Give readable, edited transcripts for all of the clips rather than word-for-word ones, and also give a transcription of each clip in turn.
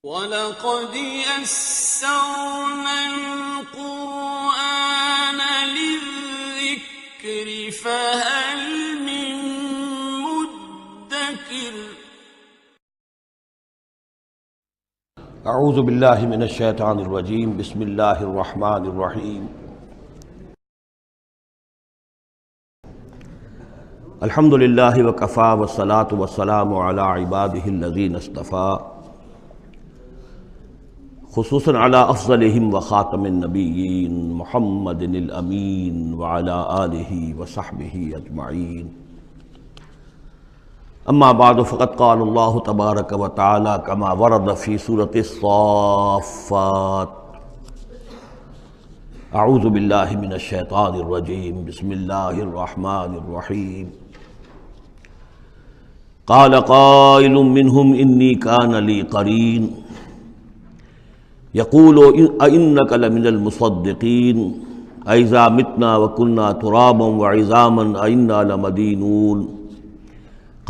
وَلَقَدْ يَسَّرْنَا الْقُرْآنَ لِلذِّكْرِ فَهَلْ مِن مُّدَّكِرٍ اعوذ باللہ من الشیطان الرجیم بسم اللہ الرحمن الرحیم الحمد للہ وکفی والصلاة والسلام علی عبادہ الذین اصطفیٰ خصوصاً علی افضلہم وخاتم النبیین محمد الامین وعلی آلہ وصحبہ اجمعین اما بعد فقد قال اللہ تبارک و تعالی کما ورد فی سورۃ الصافات اعوذ باللہ من الشیطان الرجیم بسم اللہ الرحمن الرحیم قال قائل منهم انی کان لی قرین یقول اِنَّكَ لَمِنَ الْمُصَدِّقِينَ اَإِذَا مِتْنَا وَكُنَّا تُرَابًا وَعِظَامًا أَإِنَّا لَمَدِينُونَ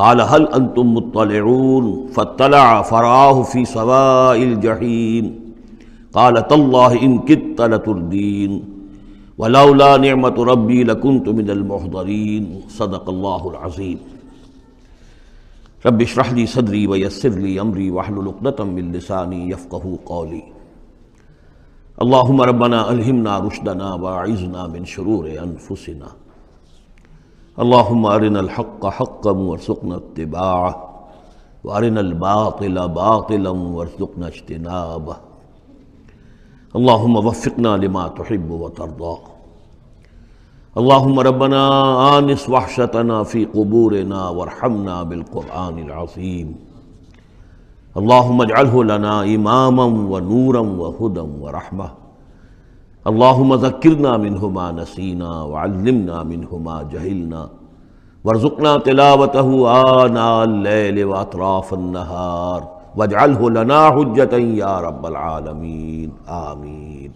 قال هل أنتم مطلعون فاطلع فرآه في سواء الجحيم قال تالله إن كدت لتردين ولولا نعمة ربي لكنت من المحضرين صدق الله العظيم رب اشرح لي صدري ويسر لي أمري واحلل عقدة من لساني يفقهوا قولي اللهم ربنا ألهمنا رشدنا وأعذنا من شرور أنفسنا اللهم أرنا الحق حقا وارزقنا اتباعه وأرنا الباطل باطلا وارزقنا اجتنابه اللهم وفقنا لما تحب وترضى اللهم ربنا آنس وحشتنا في قبورنا وارحمنا بالقرآن العظيم اللهم اجعله لنا إماما ونورا وهدى ورحمة اللهم ذكرنا منه ما نسينا وعلمنا منه ما جهلنا وارزقنا تلاوته آناء الليل وأطراف النهار واجعله لنا حجة يا رب العالمين آمين۔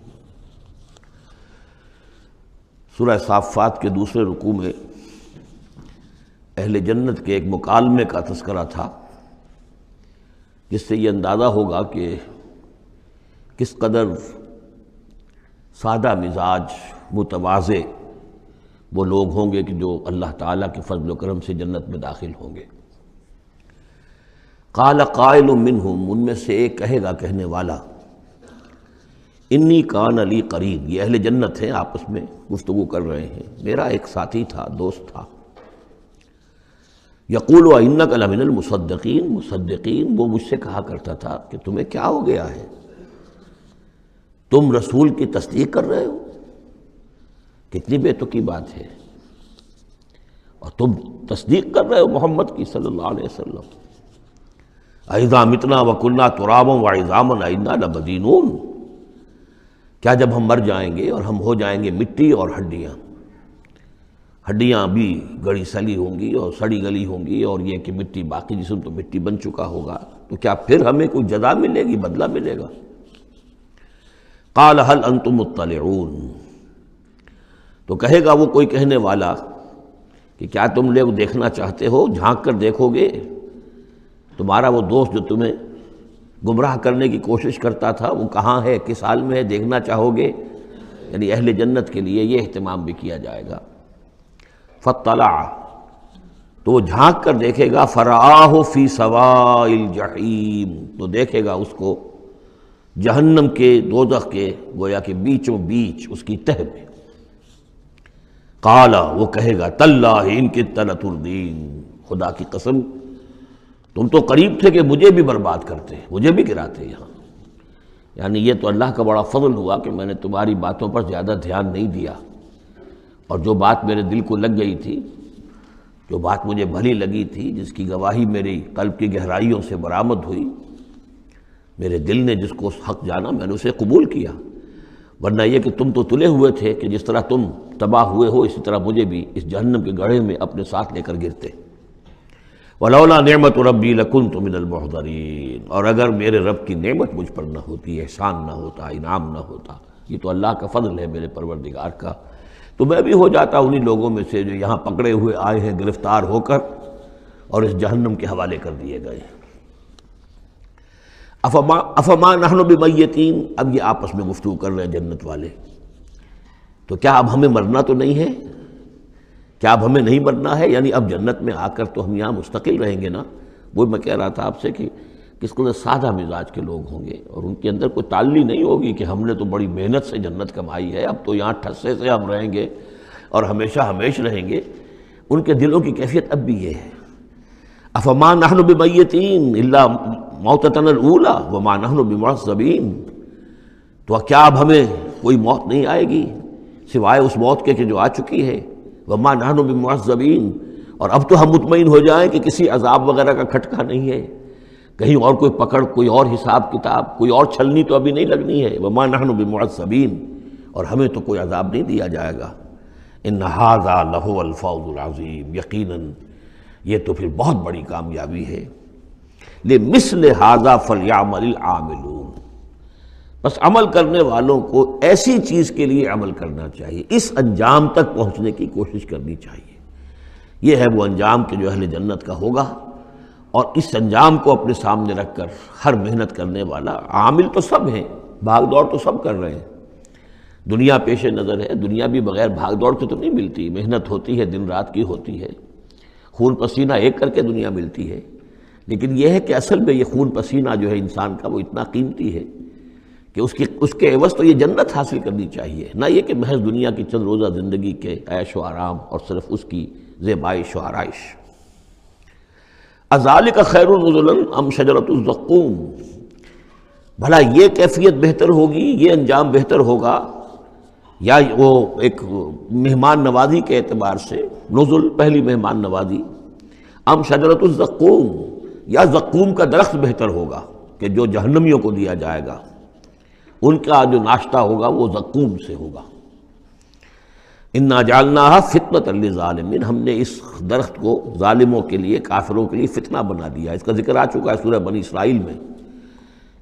سورہ صافات کے دوسرے رکوع میں اہل جنت کے ایک مکالمے کا تذکرہ تھا، جس سے یہ اندازہ ہوگا کہ کس قدر سادہ مزاج متواضع وہ لوگ ہوں گے کہ جو اللہ تعالیٰ کے فضل و کرم سے جنت میں داخل ہوں گے۔ قال قائل منہم، ان میں سے ایک کہے گا کہنے والا، انی کان لی قرین، یہ اہل جنت ہیں آپس میں گفتگو کر رہے ہیں، میرا ایک ساتھی تھا، دوست تھا، یقول اِنَّكَ لَمِنَ الْمُصَدِّقِينَ، مصدقین وہ مجھ سے کہا کرتا تھا کہ تمہیں کیا ہو گیا ہے، تم رسول کی تصدیق کر رہے ہو، کتنی بے تکی بات ہے، اور تم تصدیق کر رہے ہو محمد کی صلی اللہ علیہ وسلم۔ اَإِذَا مِتْنَا وَكُنَّا تُرَابًا وَعِظَامًا أَإِنَّا لَمَدِينُونَ، کیا جب ہم مر جائیں گے اور ہم ہو جائیں گے مٹی اور ہڈیاں، ہڈیاں بھی گڑی سلی ہوں گی اور سڑی گلی ہوں گی، اور یہ کہ مٹی، باقی جسم تو مٹی بن چکا ہوگا، تو کیا پھر ہمیں کوئی جزا ملے گی، بدلہ ملے گا؟ قال هل انتم مطلعون، تو کہے گا وہ کوئی کہنے والا کہ کیا تم لوگ دیکھنا چاہتے ہو، جھانک کر دیکھو گے، تمہارا وہ دوست جو تمہیں گمراہ کرنے کی کوشش کرتا تھا وہ کہاں ہے، کس حال میں ہے، دیکھنا چاہو گے؟ یعنی اہل جنت کے لیے یہ اہتمام بھی کیا جائے گا۔ فاطلع، تو وہ جھانک کر دیکھے گا، فرآہ فی سواء الجحیم، تو دیکھے گا اس کو جہنم کے، دوزخ کے گویا کہ بیچوں بیچ اس کی تہہ میں۔ قال، وہ کہے گا، تاللہ ان کدت لتردین، خدا کی قسم تم تو قریب تھے کہ مجھے بھی برباد کرتے، مجھے بھی گراتے یہاں، یعنی یہ تو اللہ کا بڑا فضل ہوا کہ میں نے تمہاری باتوں پر زیادہ دھیان نہیں دیا، اور جو بات میرے دل کو لگ گئی تھی، جو بات مجھے بھلی لگی تھی، جس کی گواہی میری قلب کی گہرائیوں سے برآمد ہوئی، میرے دل نے جس کو حق جانا میں نے اسے قبول کیا، ورنہ یہ کہ تم تو تلے ہوئے تھے کہ جس طرح تم تباہ ہوئے ہو اسی طرح مجھے بھی اس جہنم کے گڑھے میں اپنے ساتھ لے کر گرتے۔ وَلَوْلَا نِعْمَةُ رَبِّي لَكُنْتُ مِنَ الْمُحْضَرِينَ، اور اگر میرے رب کی نعمت مجھ پر نہ ہوتی، احسان نہ ہوتا، انعام نہ ہوتا، یہ تو اللہ کا فضل ہے میرے پروردگار کا، تو میں بھی ہو جاتا انہی لوگوں میں سے جو یہاں پکڑے ہوئے آئے ہیں گرفتار ہو کر اور اس جہنم کے حوالے کر دیے گئے۔ افما نحن بمیتین، اب یہ آپس میں گفتگو کر رہے ہیں جنت والے، تو کیا اب ہمیں مرنا تو نہیں ہے؟ کیا اب ہمیں نہیں مرنا ہے؟ یعنی اب جنت میں آ کر تو ہم یہاں مستقل رہیں گے نا۔ وہ میں کہہ رہا تھا آپ سے کہ کس قدر سادہ مزاج کے لوگ ہوں گے، اور ان کے اندر کوئی تعلی نہیں ہوگی کہ ہم نے تو بڑی محنت سے جنت کمائی ہے، اب تو یہاں ٹھسے سے ہم رہیں گے اور ہمیشہ ہمیش رہیں گے۔ ان کے دلوں کی کیفیت اب بھی یہ ہے، افما نحن بمیتین الا موتتنا الاولی وما نحن بمعذبین، تو کیا اب ہمیں کوئی موت نہیں آئے گی سوائے اس موت کے کہ جو آ چکی ہے، وما نحن بمعذبین، اور اب تو ہم مطمئن ہو جائیں کہ کسی عذاب وغیرہ کا کھٹکا نہیں ہے، کہیں اور کوئی پکڑ، کوئی اور حساب کتاب، کوئی اور چھلنی تو ابھی نہیں لگنی ہے، وما نحن بمعذبین، اور ہمیں تو کوئی عذاب نہیں دیا جائے گا۔ ان ھذا لہو الفوز العظیم، یقیناً یہ تو پھر بہت بڑی کامیابی ہے۔ لمثل ھذا فلیعمل العاملون، بس عمل کرنے والوں کو ایسی چیز کے لیے عمل کرنا چاہیے، اس انجام تک پہنچنے کی کوشش کرنی چاہیے۔ یہ ہے وہ انجام کہ جو اہل جنت کا ہوگا، اور اس انجام کو اپنے سامنے رکھ کر ہر محنت کرنے والا، عامل تو سب ہیں، بھاگ دوڑ تو سب کر رہے ہیں، دنیا پیش نظر ہے، دنیا بھی بغیر بھاگ دوڑ کے تو نہیں ملتی، محنت ہوتی ہے، دن رات کی ہوتی ہے، خون پسینہ ایک کر کے دنیا ملتی ہے، لیکن یہ ہے کہ اصل میں یہ خون پسینہ جو ہے انسان کا وہ اتنا قیمتی ہے کہ اس کے عوض تو یہ جنت حاصل کرنی چاہیے، نہ یہ کہ محض دنیا کی چند روزہ زندگی کے عیش و آرام اور صرف اس کی زیبائش و آرائش۔ اذالک خیر نزلا ام شجرۃ الزقوم، بھلا یہ کیفیت بہتر ہوگی، یہ انجام بہتر ہوگا، یا وہ ایک مہمان نوازی کے اعتبار سے نزل پہلی مہمان نوازی، ام شجرۃ الزقوم، یا زقوم کا درخت بہتر ہوگا کہ جو جہنمیوں کو دیا جائے گا، ان کا جو ناشتہ ہوگا وہ زقوم سے ہوگا۔ انا جعلناها فتنۃ للظالمین، ہم نے اس درخت کو ظالموں کے لیے، کافروں کے لیے فتنہ بنا دیا۔ اس کا ذکر آ چکا ہے سورہ بنی اسرائیل میں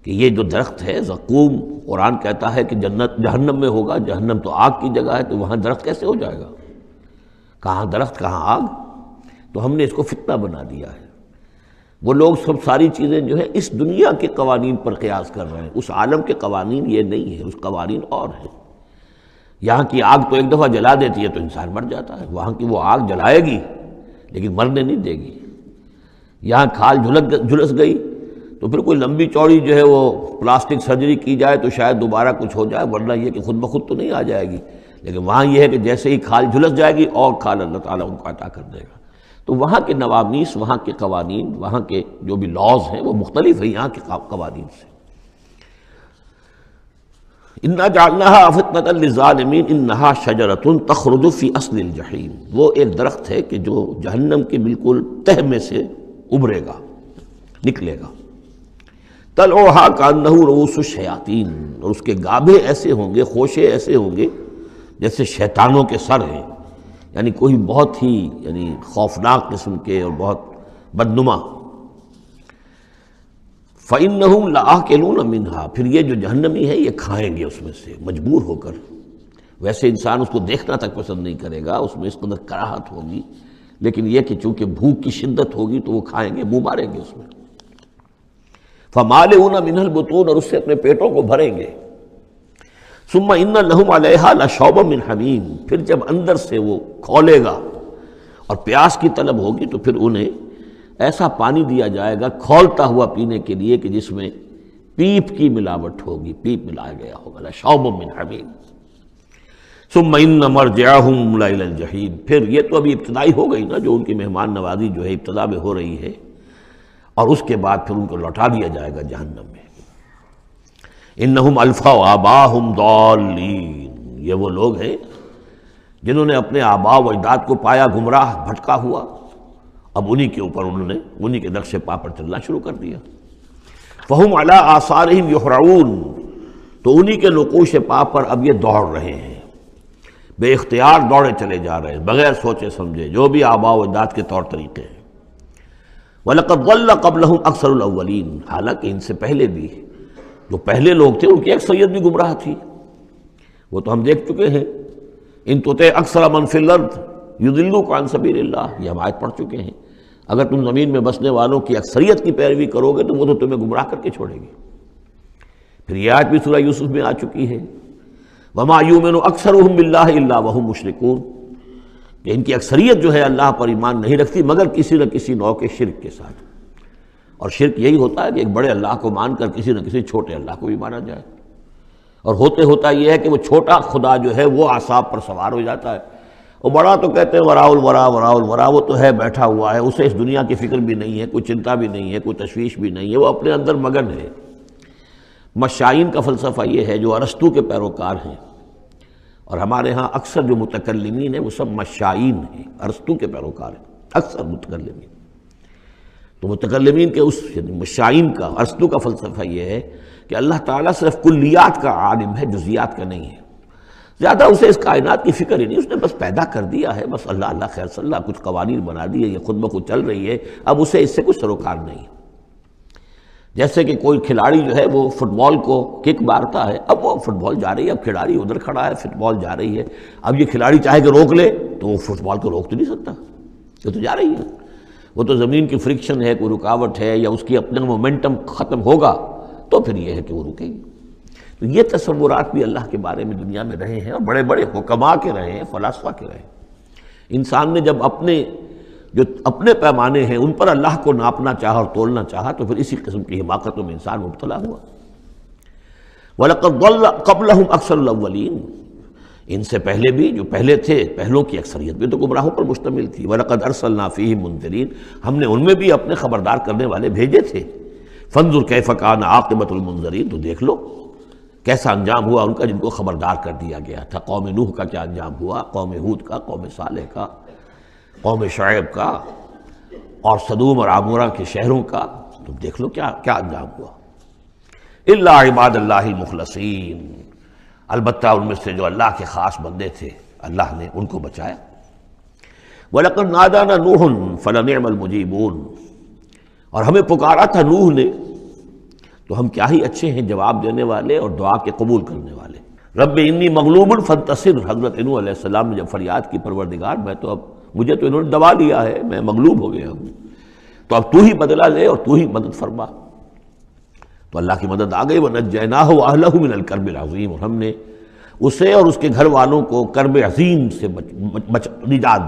کہ یہ جو درخت ہے زقوم، قرآن کہتا ہے کہ جنت جہنم میں ہوگا، جہنم تو آگ کی جگہ ہے، تو وہاں درخت کیسے ہو جائے گا؟ کہاں درخت کہاں آگ؟ تو ہم نے اس کو فتنہ بنا دیا ہے۔ وہ لوگ سب ساری چیزیں جو ہے اس دنیا کے قوانین پر قیاس کر رہے ہیں، اس عالم کے قوانین یہ نہیں ہے، اس قوانین اور ہیں۔ یہاں کی آگ تو ایک دفعہ جلا دیتی ہے تو انسان مر جاتا ہے، وہاں کی وہ آگ جلائے گی لیکن مرنے نہیں دے گی۔ یہاں کھال جھلس گئی تو پھر کوئی لمبی چوڑی جو ہے وہ پلاسٹک سرجری کی جائے تو شاید دوبارہ کچھ ہو جائے، ورنہ یہ کہ خود بخود تو نہیں آ جائے گی، لیکن وہاں یہ ہے کہ جیسے ہی کھال جھلس جائے گی اور کھال اللہ تعالیٰ ان کو عطا کر دے گا۔ تو وہاں کے نوامیس، وہاں کے قوانین، وہاں کے جو بھی لاز ہیں وہ مختلف ہیں یہاں کے قوانین سے۔ انا جعلناها فتنۃ للظالمین انہا شجرۃ تخرج فی اصل الجحیم، وہ ایک درخت ہے کہ جو جہنم کے بالکل تہ میں سے ابھرے گا، نکلے گا۔ طلعها کأنہ رؤوس الشیاطین، اور اس کے گابھے ایسے ہوں گے، خوشے ایسے ہوں گے جیسے شیطانوں کے سر ہیں، یعنی کوئی بہت ہی خوفناک قسم کے اور بہت بدنما۔ فَإِنَّهُمْ لَآكِلُونَ مِنْهَا، پھر یہ جو جہنمی ہے یہ کھائیں گے اس میں سے مجبور ہو کر۔ ویسے انسان اس کو دیکھنا تک پسند نہیں کرے گا، اس میں اس قدر کراہت ہوگی، لیکن یہ کہ چونکہ بھوک کی شدت ہوگی تو وہ کھائیں گے، منہ ماریں گے اس میں۔ فَمَالِئُونَ مِنْهَا الْبُطُونَ، اور اس سے اپنے پیٹوں کو بھریں گے۔ ثُمَّ إِنَّ لَهُمْ عَلَيْهَا لَشَوْبًا مِّنْ حَمِيمٍ، پھر جب اندر سے وہ کھولے گا اور پیاس کی طلب ہوگی تو پھر انہیں ایسا پانی دیا جائے گا کھولتا ہوا پینے کے لیے کہ جس میں پیپ کی ملاوٹ ہوگی، پیپ ملایا گیا ہوگا، لَشَوْبًا مِّنْ حَمِيمٍ۔ ثُمَّ إِنَّ مَرْجِعَهُمْ لَإِلَى الْجَحِيمِ، پھر یہ تو ابھی ابتدائی ہو گئی نا، جو ان کی مہمان نوازی جو ہے ابتدا میں ہو رہی ہے، اور اس کے بعد پھر ان کو لوٹا دیا جائے گا جہنم میں۔ انہم الفوا آباہم ضالین، یہ وہ لوگ ہیں جنہوں نے اپنے آباء و اجداد کو پایا گمراہ، بھٹکا ہوا، اب انہی کے اوپر انہوں نے انہی کے نقش پا پر چلنا شروع کر دیا۔ فہم علی آثارہم یہرعون، تو انہی کے نقوش پا پر اب یہ دوڑ رہے ہیں، بے اختیار دوڑے چلے جا رہے ہیں، بغیر سوچے سمجھے، جو بھی آباء و اجداد کے طور طریقے ہیں۔ وَلَقَدْ ضَلَّ قَبْلَهُمْ أَكْثَرُ الْأَوَّلِينَ، حالانکہ ان سے پہلے بھی جو پہلے لوگ تھے ان کی اکثریت بھی گمراہ تھی، وہ تو ہم دیکھ چکے ہیں۔ ان تُطِعْ أَكْثَرَ مَنْ فِي الْأَرْضِ يُضِلُّوكَ عَنْ سَبِيلِ اللَّهِ، یہ ہم آیت پڑھ چکے ہیں۔ اگر تم زمین میں بسنے والوں کی اکثریت کی پیروی کرو گے تو وہ تو تمہیں گمراہ کر کے چھوڑے گی۔ پھر یہ آیت بھی سورہ یوسف میں آ چکی ہے، وما یؤمن اکثرهم باللہ الا وهم مشرکون، کہ ان کی اکثریت جو ہے اللہ پر ایمان نہیں رکھتی مگر کسی نہ کسی نوع کے شرک کے ساتھ۔ اور شرک یہی ہوتا ہے کہ ایک بڑے اللہ کو مان کر کسی نہ کسی چھوٹے اللہ کو بھی مانا جائے، اور ہوتا یہ ہے کہ وہ چھوٹا خدا جو ہے وہ اعصاب پر سوار ہو جاتا ہے، وہ بڑا تو کہتے ہیں وراء الورا، وہ تو ہے بیٹھا ہوا ہے، اسے اس دنیا کی فکر بھی نہیں ہے، کوئی چنتا بھی نہیں ہے، کوئی تشویش بھی نہیں ہے، وہ اپنے اندر مگن ہے۔ مشائین کا فلسفہ یہ ہے جو ارسطو کے پیروکار ہیں، اور ہمارے ہاں اکثر جو متکلمین ہیں وہ سب مشائین ہیں، ارسطو کے پیروکار ہیں اکثر متکلمین۔ تو متکلمین کے اس مشائین کا، ارسطو کا فلسفہ یہ ہے کہ اللہ تعالیٰ صرف کلیات کا عالم ہے، جزیات کا نہیں ہے، زیادہ اسے اس کائنات کی فکر ہی نہیں، اس نے بس پیدا کر دیا ہے، بس اللہ خیر صلی اللہ، کچھ قوانین بنا دیے، یہ خود بخود چل رہی ہے، اب اسے اس سے کچھ سروکار نہیں۔ جیسے کہ کوئی کھلاڑی جو ہے وہ فٹ بال کو کک مارتا ہے، اب وہ فٹ بال جا رہی ہے، اب کھلاڑی ادھر کھڑا ہے، فٹ بال جا رہی ہے، اب یہ کھلاڑی چاہے کہ روک لے تو وہ فٹ بال کو روک تو نہیں سکتا، یہ تو جا رہی ہے، وہ تو زمین کی فرکشن ہے، کوئی رکاوٹ ہے، یا اس کی اپنا مومنٹم ختم ہوگا تو پھر یہ ہے کہ وہ رکے گی۔ تو یہ تصورات بھی اللہ کے بارے میں دنیا میں رہے ہیں، اور بڑے بڑے حکماء کے رہے ہیں، فلاسفہ کے رہے ہیں۔ انسان نے جب اپنے پیمانے ہیں ان پر اللہ کو ناپنا چاہا اور تولنا چاہا تو پھر اسی قسم کی حماقتوں میں انسان مبتلا ہوا۔ وَلَقَدْ ضَلَّ قَبْلَهُمْ أَكْثَرُ الْأَوَّلِينَ، ان سے پہلے بھی جو پہلے تھے، پہلوں کی اکثریت بھی تو گمراہوں پر مشتمل تھی۔ وَلَقَدْ أَرْسَلْنَا فِيهِمْ مُنذِرِينَ، ہم نے ان میں بھی اپنے خبردار کرنے والے بھیجے تھے۔ فَانظُرْ كَيْفَ كَانَ عَاقِبَةُ الْمُنذَرِينَ، تو دیکھ لو کیسا انجام ہوا ان کا جن کو خبردار کر دیا گیا تھا۔ قوم نوح کا کیا انجام ہوا، قوم ہود کا، قوم صالح کا، قوم شعیب کا، اور صدوم اور عمورہ کے شہروں کا، تم دیکھ لو کیا انجام ہوا۔ الا عباد اللہ المخلصین، البتہ ان میں سے جو اللہ کے خاص بندے تھے اللہ نے ان کو بچایا۔ وَلَقَدْ نَادَانَا نُوحٌ فَلَنِعْمَ الْمُجِيبُونَ، اور ہمیں پکارا تھا نوح نے تو ہم کیا ہی اچھے ہیں جواب دینے والے اور دعا کے قبول کرنے والے۔ رب انی مغلوب فانتصر، حضرت نوح علیہ السلام نے جب فریاد کی پروردگار مجھے تو انہوں نے دبا لیا ہے، میں مغلوب ہو گیا ہوں، تو اب تو ہی بدلہ لے اور تو ہی مدد فرما۔ تو اللہ کی مدد آ گئی، وَنَجَّيْنَاهُ وَأَهْلَهُ مِنَ الْكَرْبِ الْعَظِيمِ، اور ہم نے اسے اور اس کے گھر والوں کو کرب عظیم سے نجات